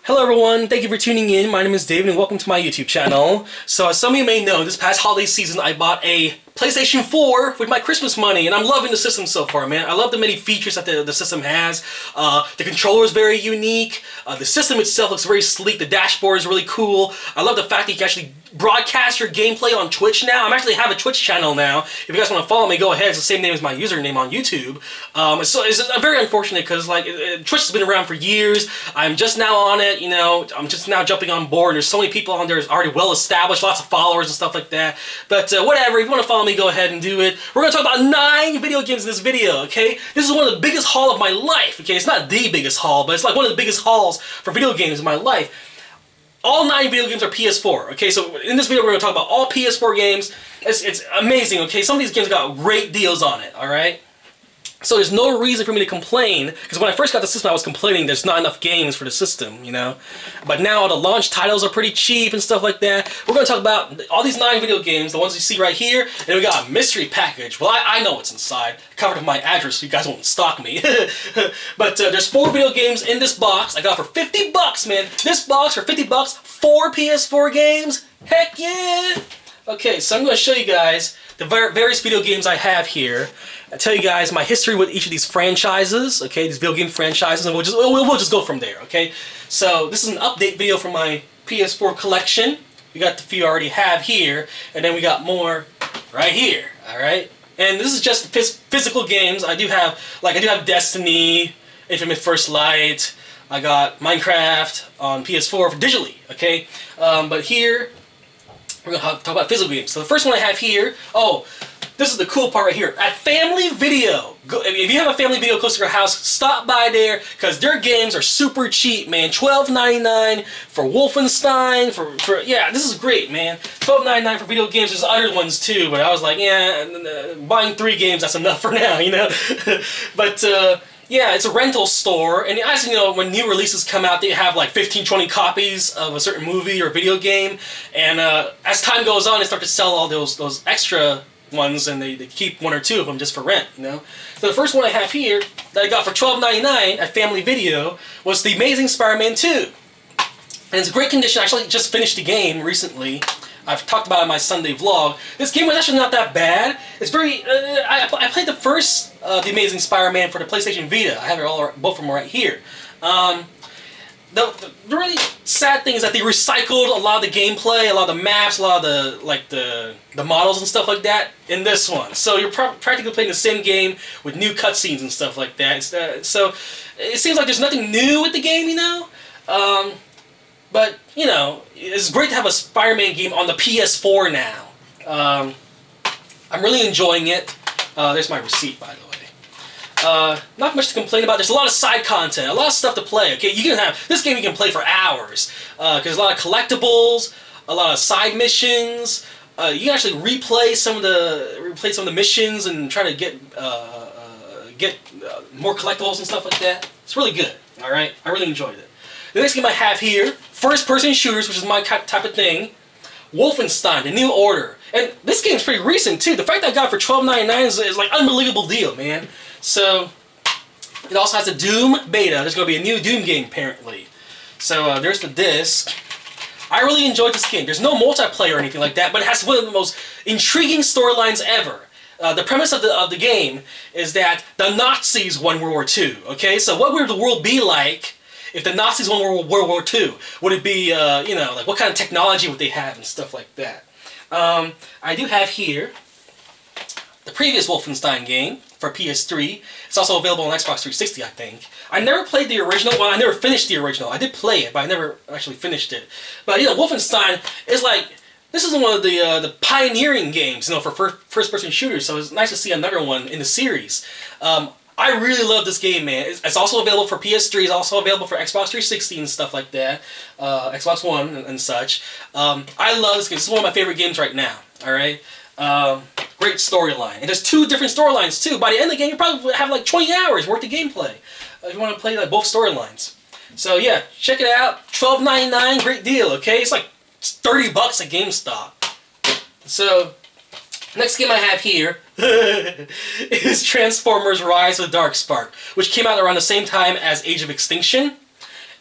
Hello everyone, thank you for tuning in. My name is David and welcome to my YouTube channel. So as some of you may know, this past holiday season I bought a PlayStation 4 with my Christmas money and I'm loving the system so far, man. I love the many features that the system has. The controller is very unique. The system itself looks very sleek. The dashboard is really cool. I love the fact that you can actually broadcast your gameplay on Twitch now. I actually have a Twitch channel now. If you guys want to follow me, go ahead. It's the same name as my username on YouTube. So it's very unfortunate because like Twitch has been around for years. I'm just now on it, you know. I'm just now jumping on board. There's so many people on there that's already well established, lots of followers and stuff like that. But whatever, if you want to follow me, go ahead and do it. We're going to talk about 9 video games in this video, okay? This is one of the biggest haul of my life, okay? It's not the biggest haul, but it's like one of the biggest hauls for video games in my life. All 9 video games are PS4, okay? So in this video we're going to talk about all PS4 games. It's amazing, okay? Some of these games got great deals on it, alright? So there's no reason for me to complain, because when I first got the system I was complaining there's not enough games for the system, you know? But now the launch titles are pretty cheap and stuff like that. We're going to talk about all these 9 video games, the ones you see right here, and we got a mystery package. Well, I know what's inside. I covered up my address so you guys won't stalk me. But there's 4 video games in this box. I got it for 50 bucks, man. This box for 50 bucks, 4 PS4 games? Heck yeah! Okay, so I'm going to show you guys the various video games I have here. I tell you guys my history with each of these franchises, okay, these video game franchises, and we'll just go from there, okay? So this is an update video from my PS4 collection. We got the few I already have here, and then we got more right here, all right? And this is just physical games. I do have Destiny, Infamous First Light. I got Minecraft on PS4 for digitally, okay? But here we're gonna talk about physical games. So the first one I have here, this is the cool part right here. At Family Video. If you have a Family Video close to your house, stop by there because their games are super cheap, man. $12.99 for Wolfenstein. Yeah, this is great, man. $12.99 for video games. There's other ones too, but I was like, yeah, buying 3 games, that's enough for now, you know. But yeah, it's a rental store, and as you know, when new releases come out, they have like 15, 20 copies of a certain movie or video game, and as time goes on, they start to sell all those extra ones, and they keep 1 or 2 of them just for rent, you know. So the first one I have here that I got for $12.99 at Family Video was The Amazing Spider-Man 2, and it's in great condition. I actually just finished the game recently. I've talked about it in my Sunday vlog. This game was actually not that bad. It's very. I played the first The Amazing Spider-Man for the PlayStation Vita. I have it both of them right here. The really sad thing is that they recycled a lot of the gameplay, a lot of the maps, a lot of the models and stuff like that in this one. So you're practically playing the same game with new cutscenes and stuff like that. So it seems like there's nothing new with the game, you know. But you know, it's great to have a Spider-Man game on the PS4 now. I'm really enjoying it. There's my receipt, by the way. Not much to complain about. There's a lot of side content, a lot of stuff to play. Okay, you can have this game. You can play for hours because there's a lot of collectibles, a lot of side missions. You can actually replay some of the missions and try to get more collectibles and stuff like that. It's really good. All right, I really enjoyed it. The next game I have here, first-person shooters, which is my type of thing. Wolfenstein: The New Order, and this game's pretty recent too. The fact that I got it for $12.99 is like unbelievable deal, man. So it also has a Doom beta. There's going to be a new Doom game apparently. So there's the disc. I really enjoyed this game. There's no multiplayer or anything like that, but it has one of the most intriguing storylines ever. The premise of the game is that the Nazis won World War II. Okay, so what would the world be like if the Nazis won World War II? Would it be, you know, like what kind of technology would they have and stuff like that? I do have here the previous Wolfenstein game for PS3. It's also available on Xbox 360, I think. I never played the original. Well, I never finished the original. I did play it, but I never actually finished it. But, you know, Wolfenstein is like, this is one of the pioneering games, you know, for first-person shooters, so it's nice to see another one in the series. I really love this game, man. It's also available for PS3. It's also available for Xbox 360 and stuff like that. Xbox One and such. I love this game. This is one of my favorite games right now. Alright? Great storyline. And there's 2 different storylines, too. By the end of the game, you probably have like 20 hours worth of gameplay. If you want to play like both storylines. So, yeah. Check it out. $12.99. Great deal, okay? It's like 30 bucks at GameStop. So, next game I have here is Transformers Rise of the Dark Spark, which came out around the same time as Age of Extinction.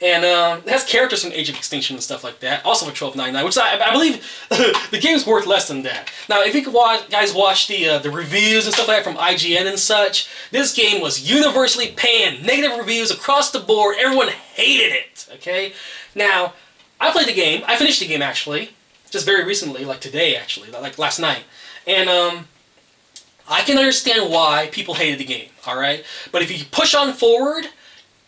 And it has characters from Age of Extinction and stuff like that. Also for $12.99, which I believe the game's worth less than that. Now, if you guys watch the reviews and stuff like that from IGN and such, this game was universally panned. Negative reviews across the board. Everyone hated it. Okay. Now, I played the game. I finished the game actually, just very recently, like today actually, like last night, and I can understand why people hated the game. All right, but if you push on forward,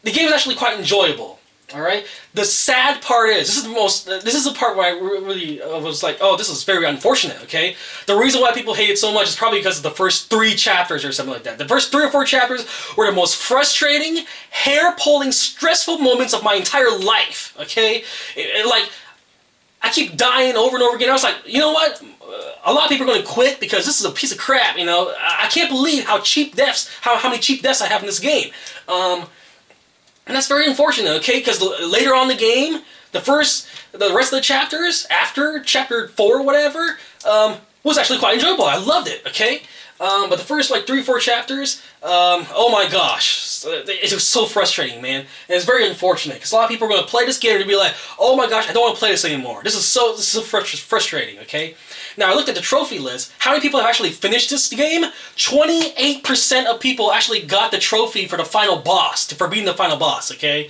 the game is actually quite enjoyable. All right. The sad part is this is the part where I really was like, oh, this is very unfortunate. Okay. The reason why people hate it so much is probably because of the first 3 chapters or something like that. The first 3 or 4 chapters were the most frustrating, hair-pulling, stressful moments of my entire life. Okay. Like, I keep dying over and over again. I was like, you know what? A lot of people are going to quit because this is a piece of crap. You know, I can't believe how cheap deaths, how many cheap deaths I have in this game. And that's very unfortunate, okay? Because later on in the game, the rest of the chapters, after chapter 4 or whatever, was actually quite enjoyable. I loved it, okay? But the first, like, 3 or 4 chapters, oh my gosh. It was so frustrating, man. And it's very unfortunate, because a lot of people are going to play this game and be like, oh my gosh, I don't want to play this anymore. This is so frustrating, okay? Now, I looked at the trophy list. How many people have actually finished this game? 28% of people actually got the trophy for the final boss, for beating the final boss, okay?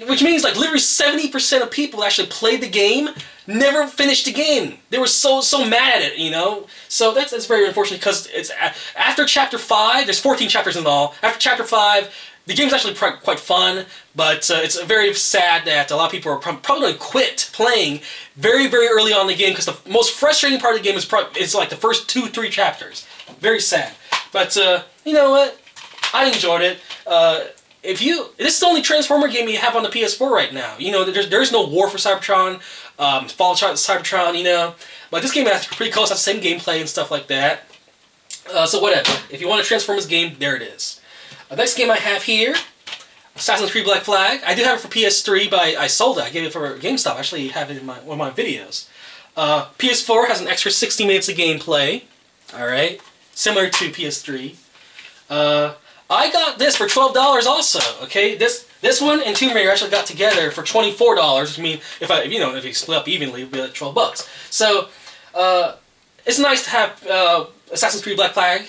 Which means, like, literally 70% of people that actually played the game never finished the game. They were so mad at it, you know? So that's very unfortunate, because it's after Chapter 5, there's 14 chapters in all. After Chapter 5, the game's actually quite fun, but it's very sad that a lot of people are probably going to quit playing very, very early on in the game, because the most frustrating part of the game is like the first 2-3 chapters. Very sad. But, you know what? I enjoyed it. This is the only Transformer game you have on the PS4 right now. You know, there's no War for Cybertron, Fall of Cybertron, you know. But this game is pretty close, has the same gameplay and stuff like that. So whatever. If you want a Transformers game, there it is. The next game I have here, Assassin's Creed Black Flag. I do have it for PS3, but I sold it. I gave it for GameStop. I actually have it in one of my videos. PS4 has an extra 60 minutes of gameplay. Alright. Similar to PS3. I got this for $12 also, okay? This one and Tomb Raider actually got together for $24, which means if you split up evenly, it would be like $12. So, it's nice to have Assassin's Creed Black Flag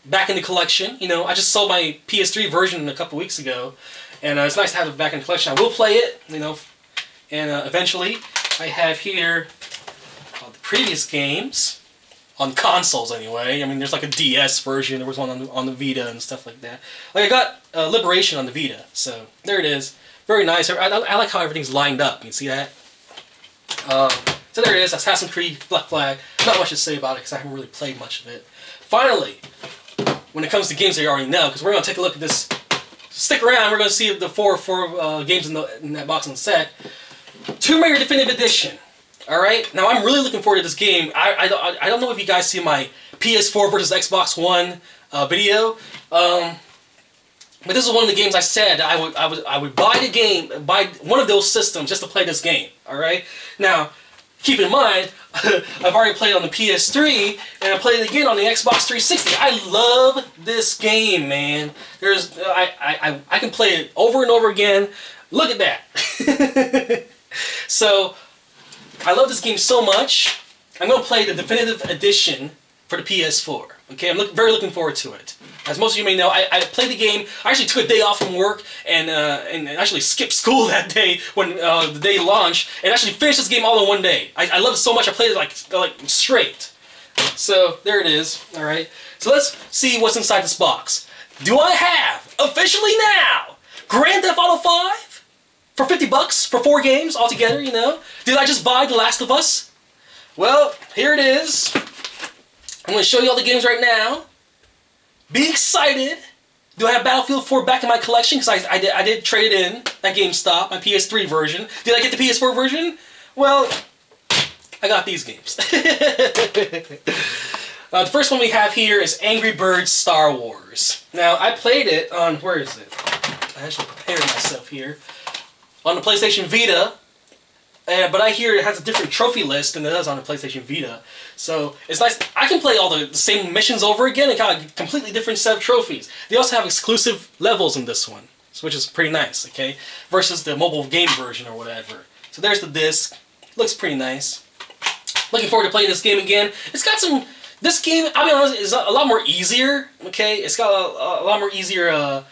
back in the collection. You know, I just sold my PS3 version a couple weeks ago, and it's nice to have it back in the collection. I will play it, you know, and eventually I have here the previous games. On consoles, anyway. I mean, there's like a DS version. There was one on the Vita and stuff like that. Like, I got Liberation on the Vita. So, there it is. Very nice. I like how everything's lined up. You see that? So, there it is. Assassin's Creed Black Flag. Not much to say about it because I haven't really played much of it. Finally, when it comes to games that you already know, because we're going to take a look at this. Stick around. We're going to see the four games in that box and set. Tomb Raider Definitive Edition. Alright, now I'm really looking forward to this game. I don't know if you guys see my PS4 versus Xbox One video, but this is one of the games I said I would buy one of those systems just to play this game. Alright, now keep in mind I've already played it on the PS3 and I played it again on the Xbox 360. I love this game, man. I can play it over and over again. Look at that. So. I love this game so much, I'm going to play the Definitive Edition for the PS4. Okay, I'm very looking forward to it. As most of you may know, I played the game. I actually took a day off from work and actually skipped school that day when the day launched, and actually finished this game all in one day. I love it so much I played it like straight. So there it is. All right. So let's see what's inside this box. Do I have officially now Grand Theft Auto 5? For $50 for 4 games altogether, you know? Did I just buy The Last of Us? Well, here it is. I'm going to show you all the games right now. Be excited. Do I have Battlefield 4 back in my collection? Because I did trade it in at GameStop, my PS3 version. Did I get the PS4 version? Well, I got these games. The first one we have here is Angry Birds Star Wars. Now, I played it on, where is it? I actually prepared myself here. On the PlayStation Vita, but I hear it has a different trophy list than it does on the PlayStation Vita. So it's nice. I can play all the same missions over again and got a completely different set of trophies. They also have exclusive levels in this one. which is pretty nice, okay? Versus the mobile game version or whatever. So there's the disc. Looks pretty nice. Looking forward to playing this game again. It's got some... This game, I'll be honest, is a lot more easier, okay? It's got a lot more easier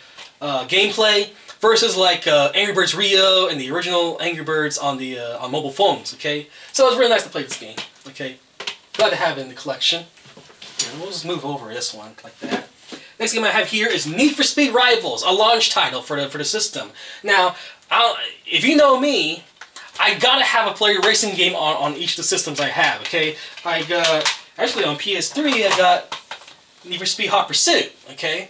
gameplay versus like Angry Birds Rio and the original Angry Birds on the on mobile phones, okay? So it was really nice to play this game, okay? Glad to have it in the collection. Yeah, we'll just move over this one like that. Next game I have here is Need for Speed Rivals, a launch title for the system. Now, if you know me, I gotta have a player racing game on each of the systems I have, okay? I got... Actually, on PS3, I got Need for Speed Hot Pursuit, okay?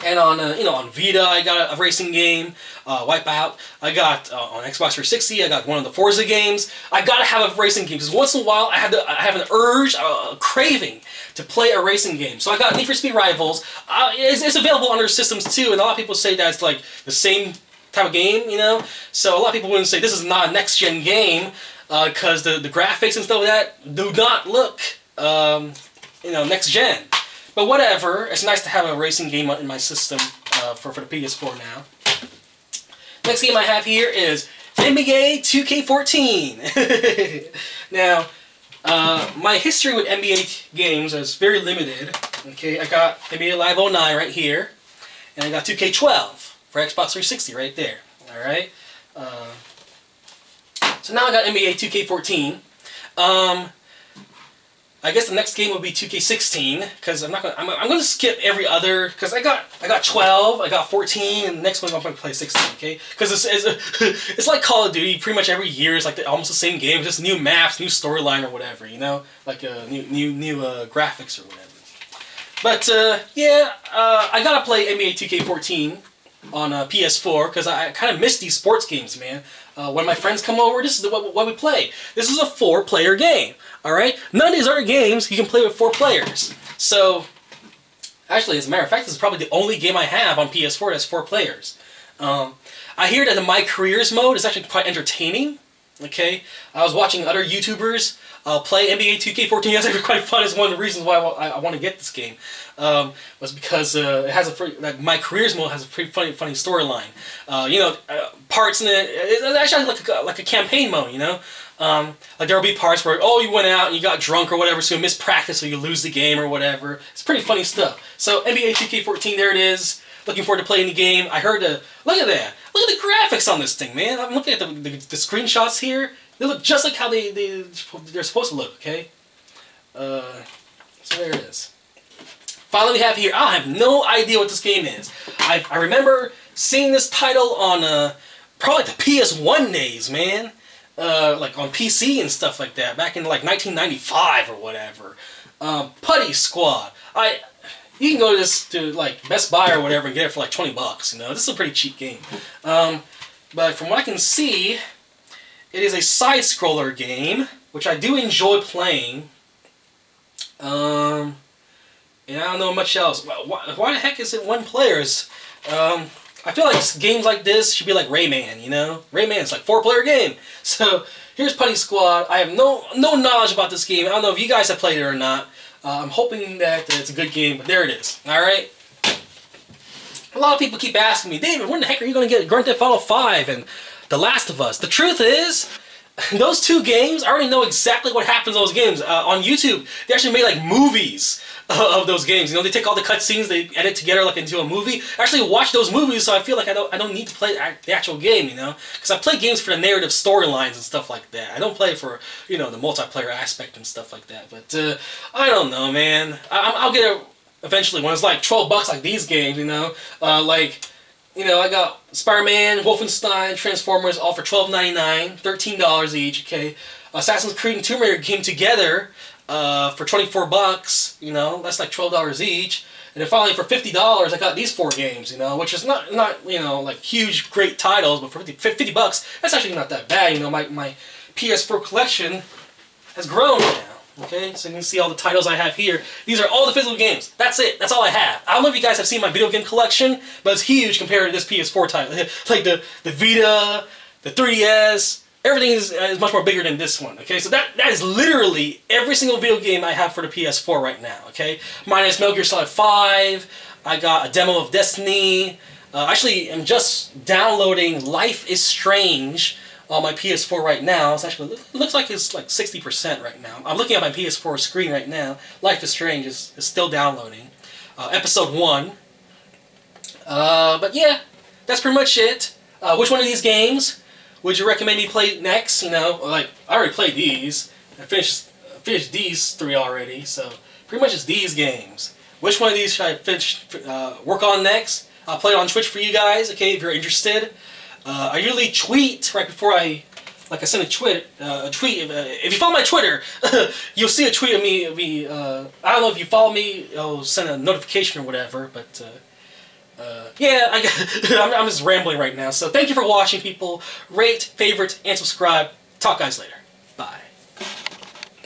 And on, on Vita, I got a racing game, Wipeout. I got, on Xbox 360, I got one of the Forza games. I gotta have a racing game, because once in a while, I have an urge, a craving to play a racing game. So I got Need for Speed Rivals. It's available on other systems, too, and a lot of people say that it's, like, the same type of game, you know? So a lot of people wouldn't say this is not a next-gen game, because the graphics and stuff like that do not look, next gen. But whatever, it's nice to have a racing game in my system for the PS4 now. Next game I have here is NBA 2K14. Now, my history with NBA games is very limited. Okay, I got NBA Live 09 right here, and I got 2K12 for Xbox 360 right there. All right. So now I got NBA 2K14. I guess the next game will be 2K16 because I'm gonna skip every other because I got 12, I got 14, and the next one I'm gonna play 16. Okay, because it's like Call of Duty. Pretty much every year it's like almost the same game, just new maps, new storyline or whatever. You know, like new graphics or whatever. But yeah, I gotta play NBA 2K14 on PS4 because I kind of miss these sports games, man. When my friends come over, this is what we play. This is a 4-player game, alright? None of these other games you can play with 4 players. So, actually, as a matter of fact, this is probably the only game I have on PS4 that's 4 players. I hear that the My Careers mode is actually quite entertaining, okay? I was watching other YouTubers play NBA 2K14. That's actually quite fun. It's one of the reasons why I want to get this game. Was because it has My Careers mode has a pretty funny storyline. Parts in it. It's actually like a campaign mode. You know, like there will be parts where you went out and you got drunk or whatever, so you missed practice, so you lose the game or whatever. It's pretty funny stuff. So NBA 2K14, there it is. Looking forward to playing the game. I heard look at that. Look at the graphics on this thing, man. I'm looking at the screenshots here. They look just like how they're supposed to look. Okay. So there it is. Finally, we have here, I have no idea what this game is. I remember seeing this title on probably the PS1 days, man. Like on PC and stuff like that, back in like 1995 or whatever. Putty Squad. You can go to like Best Buy or whatever and get it for like 20 bucks. You know, this is a pretty cheap game. But from what I can see, it is a side-scroller game, which I do enjoy playing. And I don't know much else. Why the heck is it 1 players? I feel like games like this should be like Rayman, you know? Rayman's like 4-player game. So here's Putty Squad. I have no knowledge about this game. I don't know if you guys have played it or not. I'm hoping that it's a good game, but there it is. All right. A lot of people keep asking me, David, when the heck are you going to get Grand Theft Auto 5 and The Last of Us? The truth is, those 2 games, I already know exactly what happens in those games. On YouTube, they actually made like movies of those games. You know, they take all the cutscenes, they edit together like into a movie. I actually watch those movies, so I feel like I don't need to play the actual game, you know? Because I play games for the narrative storylines and stuff like that. I don't play for, the multiplayer aspect and stuff like that. But, I don't know, man. I'll get it eventually when it's like 12 bucks like these games, you know? I got Spider-Man, Wolfenstein, Transformers, all for $12.99, $13 each, okay? Assassin's Creed and Tomb Raider came together for 24 bucks, that's like $12 each. And then finally for $50, I got these 4 games, which is not like huge, great titles, but for 50 bucks, that's actually not that bad, my PS4 collection has grown now. Okay, so you can see all the titles I have here. These are all the physical games. That's it. That's all I have. I don't know if you guys have seen my video game collection, but it's huge compared to this PS4 title. Like the Vita, the 3DS, everything is much more bigger than this one. Okay, so that is literally every single video game I have for the PS4 right now. Okay, minus Metal Gear Solid 5. I got a demo of Destiny. Actually, I'm just downloading Life is Strange on my PS4 right now. It's actually, it looks like it's like 60% right now. I'm looking at my PS4 screen right now. Life is Strange is still downloading. Episode 1. But yeah, that's pretty much it. Which one of these games would you recommend me play next? You know, like, I already played these. I finished these 3 already, so pretty much it's these games. Which one of these should I work on next? I'll play it on Twitch for you guys, okay, if you're interested. I usually tweet right before I send a tweet. If you follow my Twitter, you'll see a tweet of me. I don't know if you follow me, I'll send a notification or whatever. But yeah, I'm just rambling right now. So thank you for watching, people. Rate, favorite, and subscribe. Talk guys later. Bye.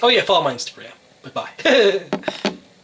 Oh yeah, follow my Instagram. Bye bye.